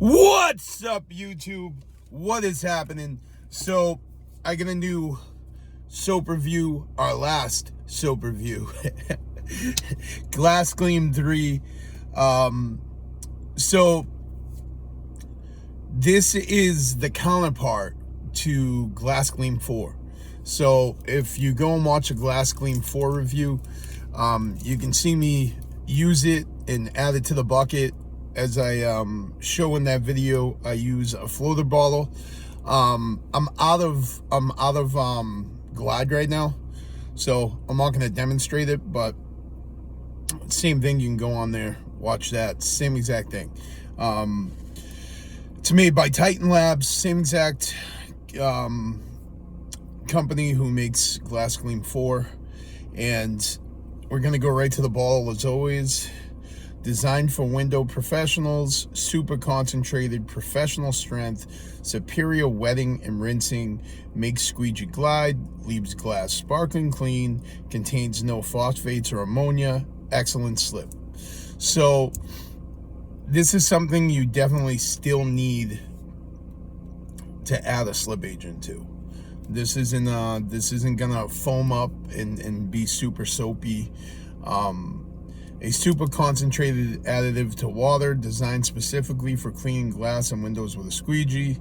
What's up, YouTube? What is happening? So, I got a new soap review, our last soap review. Glass Gleam 3. So, this is the counterpart to Glass Gleam 4. So, if you go and watch a Glass Gleam 4 review, you can see me use it and add it to the bucket. As I show in that video, I use a floater bottle. I'm out of Glide right now, so I'm not going to demonstrate it, but same thing. You can go on there, watch that, same exact thing. It's made by Titan Labs, same exact company who makes Glass Gleam 4, and we're going to go right to the bottle as always. Designed for window professionals, super concentrated, professional strength, superior wetting and rinsing, makes squeegee glide, leaves glass sparkling clean, contains no phosphates or ammonia, excellent slip. So this is something you definitely still need to add a slip agent to. This isn't gonna foam up and be super soapy. A super concentrated additive to water, designed specifically for cleaning glass and windows with a squeegee.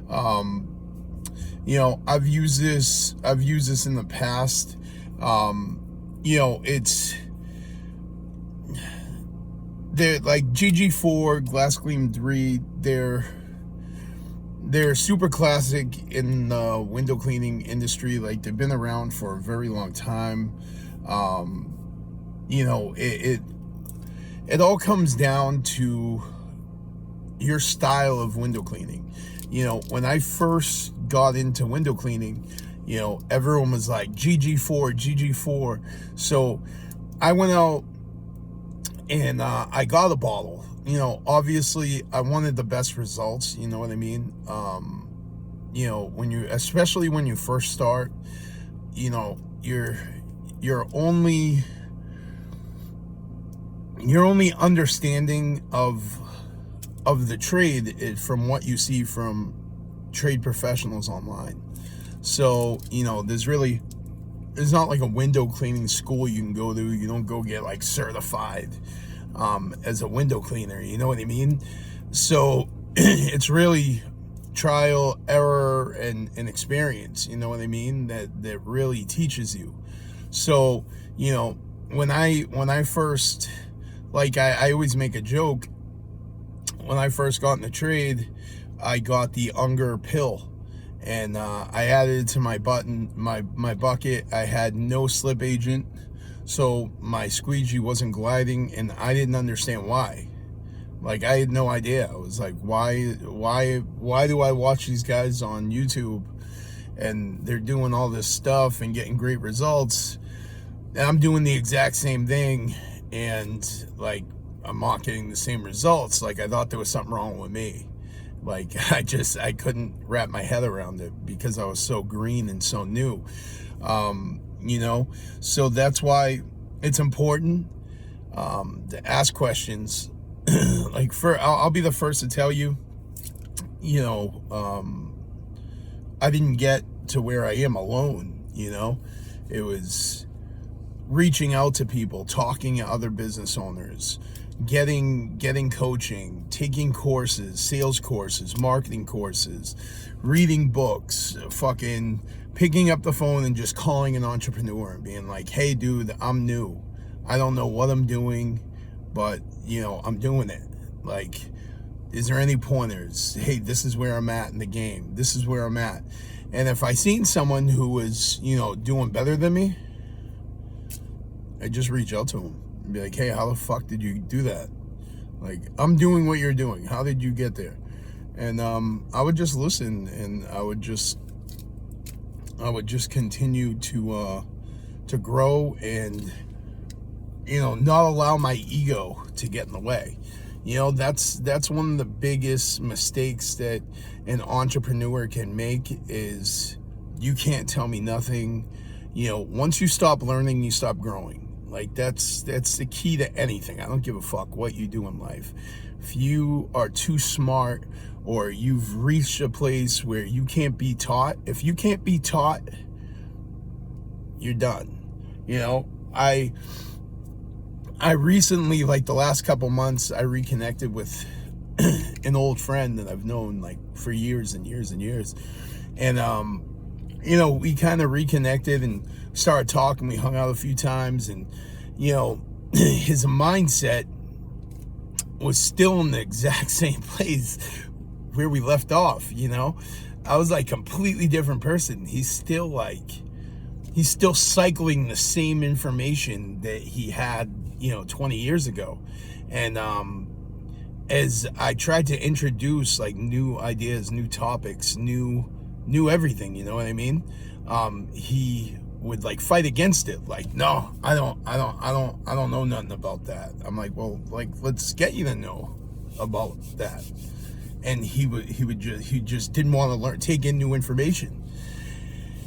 You know, I've used this in the past. You know, they're like GG4, Glass Gleam 3. They're super classic in the window cleaning industry. Like, they've been around for a very long time. You know, it all comes down to your style of window cleaning. You know, when I first got into window cleaning, you know, everyone was like GG4. So I went out and I got a bottle. You know, obviously I wanted the best results, you know what I mean? You know, especially when you first start, you know, you're only understanding of the trade from what you see from trade professionals online. So, you know, there's not like a window cleaning school you can go to. You don't go get like certified as a window cleaner, you know what I mean? So it's really trial, error, and experience, you know what I mean, that really teaches you. So, you know, when I first, like, I always make a joke, when I first got in the trade, I got the Unger pill, and I added it to my bucket. I had no slip agent, so my squeegee wasn't gliding, and I didn't understand why. Like, I had no idea. I was like, why do I watch these guys on YouTube, and they're doing all this stuff and getting great results, and I'm doing the exact same thing, and like, I'm not getting the same results? Like, I thought there was something wrong with me. Like, I couldn't wrap my head around it because I was so green and so new. You know, so that's why it's important to ask questions. Like, I'll be the first to tell you, you know, I didn't get to where I am alone. You know, it was reaching out to people, talking to other business owners, getting coaching, taking courses, sales courses, marketing courses, reading books, fucking picking up the phone and just calling an entrepreneur and being like, hey dude, I'm new, I don't know what I'm doing, but you know, I'm doing it. Like, is there any pointers? Hey, this is where I'm at in the game, this is where I'm at. And if I seen someone who was, you know, doing better than me, I just reach out to them and be like, hey, how the fuck did you do that? Like, I'm doing what you're doing, how did you get there? And I would just listen, and I would just continue to grow, and, you know, not allow my ego to get in the way. You know, that's one of the biggest mistakes that an entrepreneur can make, is you can't tell me nothing. You know, once you stop learning, you stop growing. Like, that's the key to anything. I don't give a fuck what you do in life. if you are too smart, or you've reached a place where you can't be taught, if you can't be taught, you're done. You know, I recently, like the last couple months, I reconnected with an old friend that I've known like for years and years and years. And, you know, we kind of reconnected and started talking. We hung out a few times, and, you know, his mindset was still in the exact same place where we left off. You know, I was like completely different person. He's still cycling the same information that he had, you know, 20 years ago. And as I tried to introduce like new ideas, new topics, new everything, you know what I mean? He would like fight against it. Like, no, I don't know nothing about that. I'm like, well, like, let's get you to know about that. And he just didn't want to take in new information.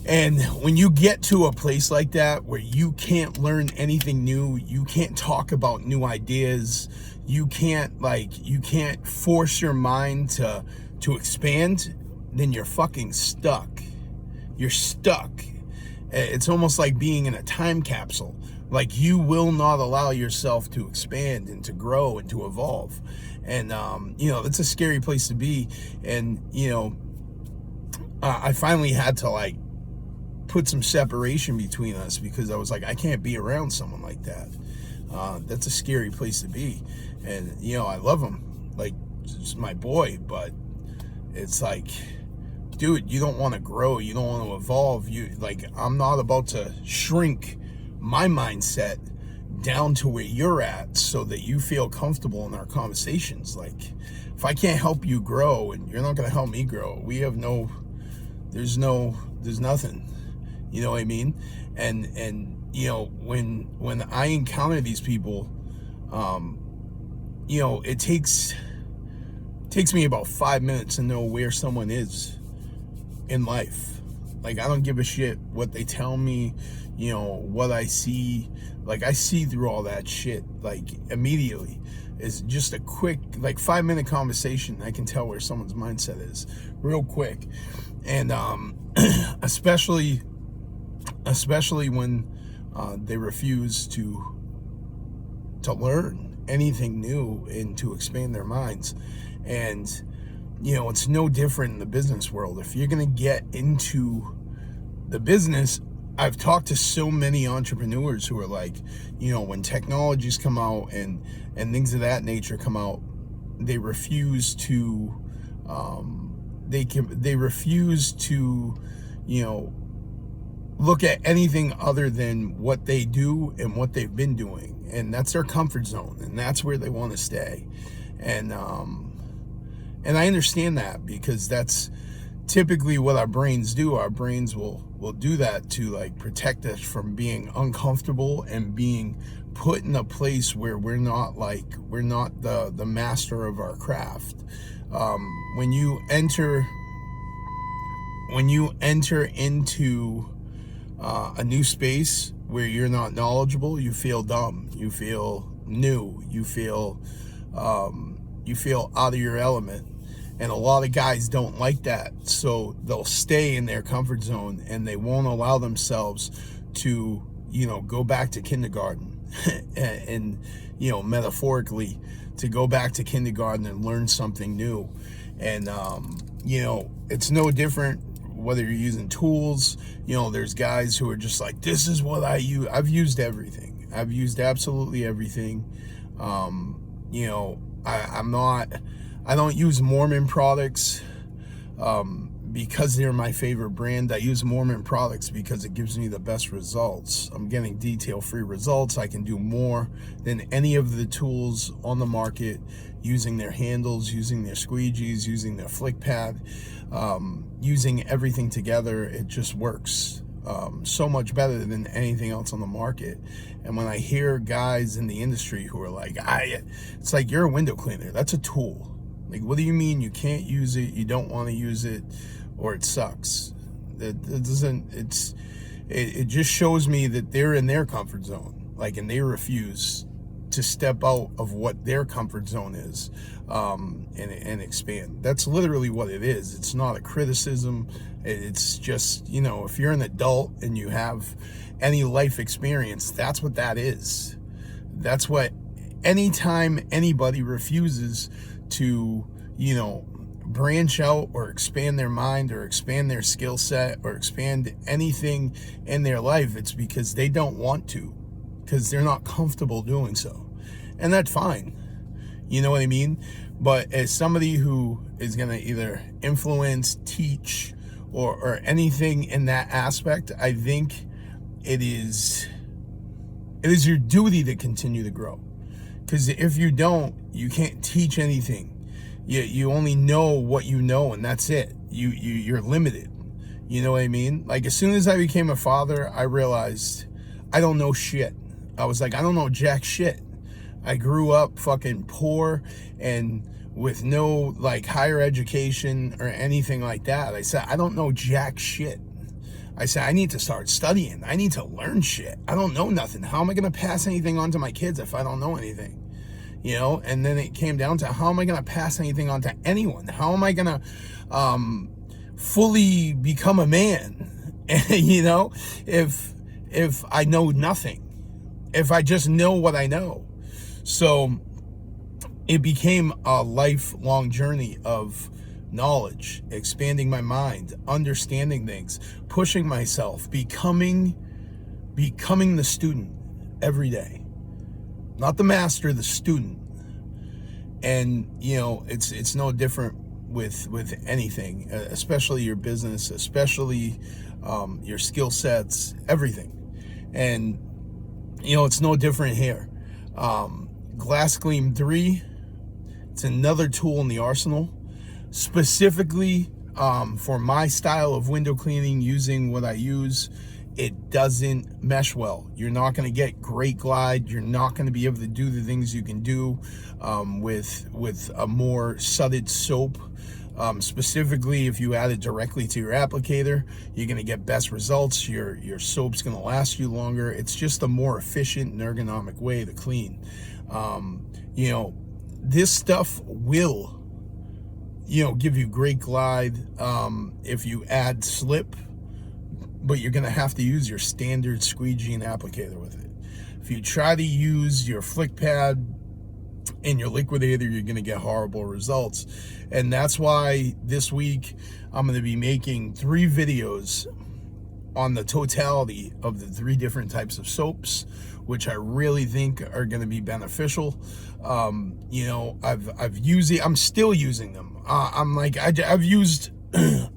And when you get to a place like that where you can't learn anything new, you can't talk about new ideas, you can't force your mind to expand, then you're fucking stuck. You're stuck. It's almost like being in a time capsule. Like, you will not allow yourself to expand and to grow and to evolve. And, you know, that's a scary place to be. And, you know, I finally had to like put some separation between us, because I was like, I can't be around someone like that. That's a scary place to be. And, you know, I love him, like, it's my boy, but it's like, dude, you don't want to grow, you don't want to evolve. I'm not about to shrink my mindset down to where you're at so that you feel comfortable in our conversations. Like, if I can't help you grow and you're not going to help me grow, there's nothing. You know what I mean? And you know, when I encounter these people, you know, it takes me about 5 minutes to know where someone is in life. Like, I don't give a shit what they tell me, you know, what I see. Like, I see through all that shit, like, immediately. It's just a quick, like, 5-minute conversation. I can tell where someone's mindset is real quick. And especially when they refuse to learn anything new and to expand their minds. And, you know, it's no different in the business world. If you're going to get into the business, I've talked to so many entrepreneurs who are like, you know, when technologies come out and things of that nature come out, they refuse to, they refuse to, you know, look at anything other than what they do and what they've been doing. And that's their comfort zone, and that's where they want to stay. And I understand that, because that's typically what our brains do. Our brains will do that to like protect us from being uncomfortable and being put in a place where we're not the master of our craft. When you enter into a new space where you're not knowledgeable, you feel dumb, you feel new, you feel out of your element. And a lot of guys don't like that, so they'll stay in their comfort zone and they won't allow themselves to, you know, go back to kindergarten and, you know, metaphorically, to go back to kindergarten and learn something new. And you know, it's no different whether you're using tools. You know, there's guys who are just like, this is what I use. I've used everything. I've used absolutely everything. You know, I don't use Mormon products because they're my favorite brand. I use Mormon products because it gives me the best results. I'm getting detail-free results. I can do more than any of the tools on the market, using their handles, using their squeegees, using their flick pad, using everything together. It just works so much better than anything else on the market. And when I hear guys in the industry who are like, it's like, you're a window cleaner, that's a tool. Like, what do you mean you can't use it, you don't want to use it, or it sucks? It just shows me that they're in their comfort zone, like, and they refuse to step out of what their comfort zone is, and expand. That's literally what it is. It's not a criticism. It's just, if you're an adult and you have any life experience, that's what that is. That's what, anytime anybody refuses to, branch out or expand their mind or expand their skill set or expand anything in their life, it's because they don't want to, because they're not comfortable doing so. And that's fine. You know what I mean? But as somebody who is going to either influence, teach, or anything in that aspect, I think it is your duty to continue to grow. Because if you don't, you can't teach anything. You only know what you know, and that's it. You're limited. You know what I mean? Like, as soon as I became a father, I realized I don't know shit. I was like, I don't know jack shit. I grew up fucking poor and with no like higher education or anything like that. I said, I don't know jack shit. I said, I need to start studying. I need to learn shit. I don't know nothing. How am I going to pass anything on to my kids if I don't know anything? And then it came down to, how am I going to pass anything on to anyone? How am I going to fully become a man? If I know nothing, if I just know what I know. So it became a lifelong journey of knowledge, expanding my mind, understanding things, pushing myself, becoming the student every day. Not the master, the student. And it's no different with anything, especially your business, especially your skill sets, everything. And it's no different here. Glass Gleam 3, it's another tool in the arsenal, specifically for my style of window cleaning, using what I use. It doesn't mesh well. You're not going to get great glide. You're not going to be able to do the things you can do with a more sudded soap. Specifically, if you add it directly to your applicator, you're going to get best results. Your soap's going to last you longer. It's just a more efficient and ergonomic way to clean. This stuff will, give you great glide if you add slip, but you're going to have to use your standard squeegee and applicator with it. If you try to use your flick pad and your liquidator, you're going to get horrible results. And that's why this week I'm going to be making 3 videos on the totality of the 3 different types of soaps, which I really think are going to be beneficial. I've used it. I'm still using them. I've used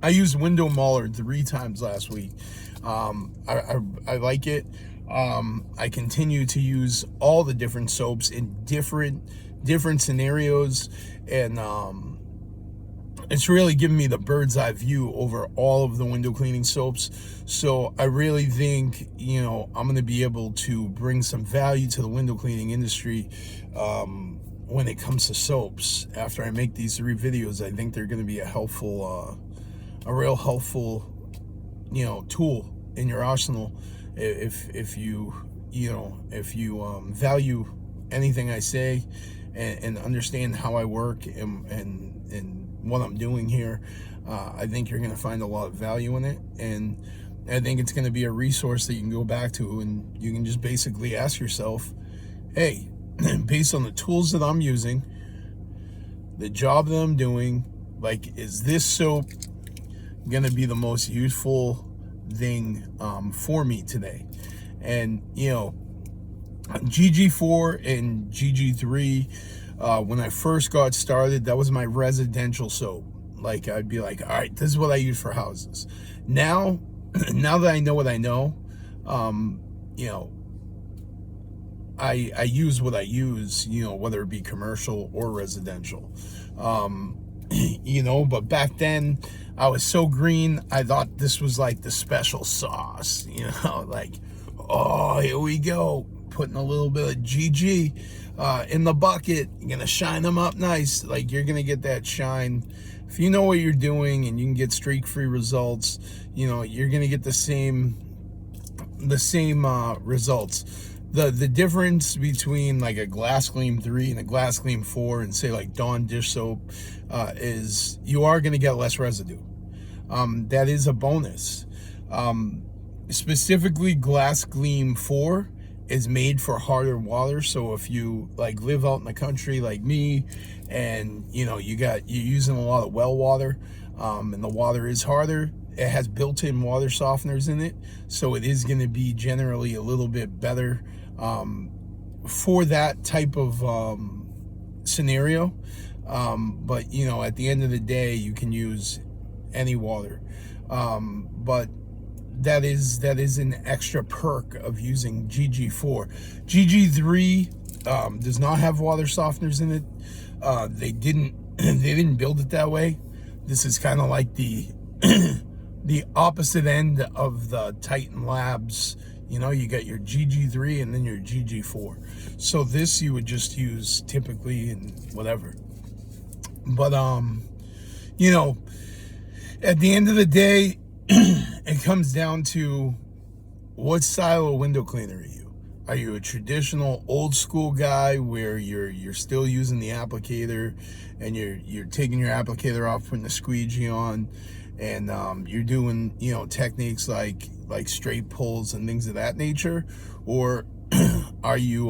I used Window Mauler 3 times last week. I like it. I continue to use all the different soaps in different scenarios, and it's really given me the bird's eye view over all of the window cleaning soaps. So I really think, I'm going to be able to bring some value to the window cleaning industry when it comes to soaps. After I make these 3 videos, I think they're going to be a real helpful, tool in your arsenal if you value anything I say and understand how I work and what I'm doing here. I think you're going to find a lot of value in it, and I think it's going to be a resource that you can go back to, and you can just basically ask yourself, hey, based on the tools that I'm using, the job that I'm doing, is this soap going to be the most useful thing for me today? And GG4 and GG3, when I first got started, that was my residential soap. I'd be like, all right, this is what I use for houses. Now that I know what I know, I use what I use, whether it be commercial or residential. But back then I was so green, I thought this was like the special sauce, oh, here we go, putting a little bit of GG in the bucket. You're gonna shine them up nice. You're gonna get that shine. If you know what you're doing and you can get streak-free results, you're gonna get the same results. the difference between like a Glass Gleam 3 and a Glass Gleam 4 and say like Dawn dish soap is you are going to get less residue. That is a bonus. Specifically, Glass Gleam 4 is made for harder water. So if you like live out in the country like me, and you're using a lot of well water, and the water is harder, it has built-in water softeners in it, so it is going to be generally a little bit better for that type of scenario. But at the end of the day, you can use any water. But that is an extra perk of using GG4. GG3 does not have water softeners in it. They didn't build it that way. This is kind of like the the opposite end of the Titan Labs. You got your GG3 and then your GG4. So this you would just use typically in whatever. But at the end of the day, it comes down to what style of window cleaner are you? Are you a traditional old school guy where you're still using the applicator and you're taking your applicator off, putting the squeegee on, and you're doing techniques like straight pulls and things of that nature? Or are you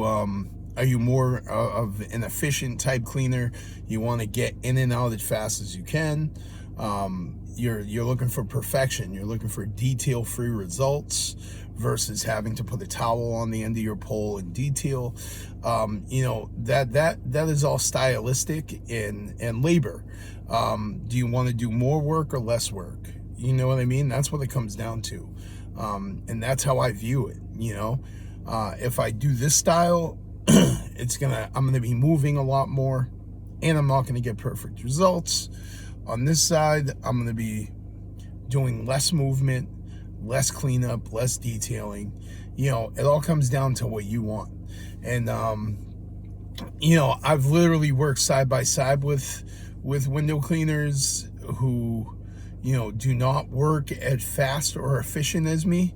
more of an efficient type cleaner? You want to get in and out as fast as you can. You're looking for perfection. You're looking for detail-free results versus having to put a towel on the end of your pole and detail. That is all stylistic and labor. Do you want to do more work or less work? You know what I mean? That's what it comes down to. And that's how I view it. If I do this style, I'm gonna be moving a lot more, and I'm not gonna get perfect results. On this side, I'm gonna be doing less movement, less cleanup, less detailing. It all comes down to what you want. And I've literally worked side by side with window cleaners who do not work as fast or efficient as me,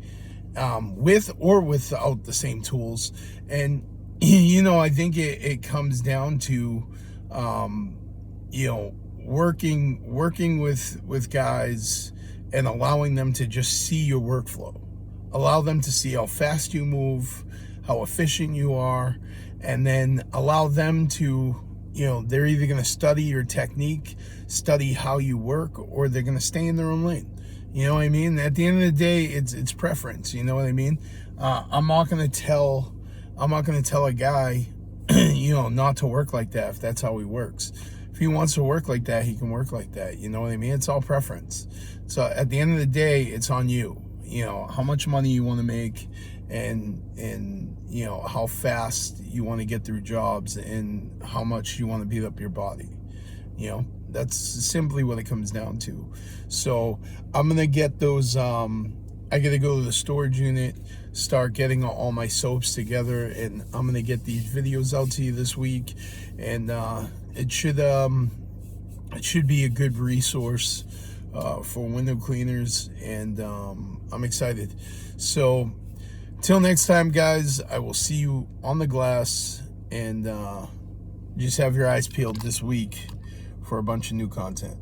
with or without the same tools. And I think it comes down to working with guys and allowing them to just see your workflow. Allow them to see how fast you move, how efficient you are, and then allow them to, they're either going to study your technique, study how you work, or they're going to stay in their own lane. You know what I mean? At the end of the day, it's preference. You know what I mean? I'm not going to tell a guy, not to work like that if that's how he works. If he wants to work like that, he can work like that. You know what I mean? It's all preference. So at the end of the day, it's on you. How much money you want to make, and how fast you want to get through jobs, and how much you want to beat up your body. That's simply what it comes down to. So I'm gonna get those. I gotta go to the storage unit, start getting all my soaps together, and I'm gonna get these videos out to you this week. And it should be a good resource for window cleaners, and I'm excited. So till next time, guys, I will see you on the glass, and just have your eyes peeled this week for a bunch of new content.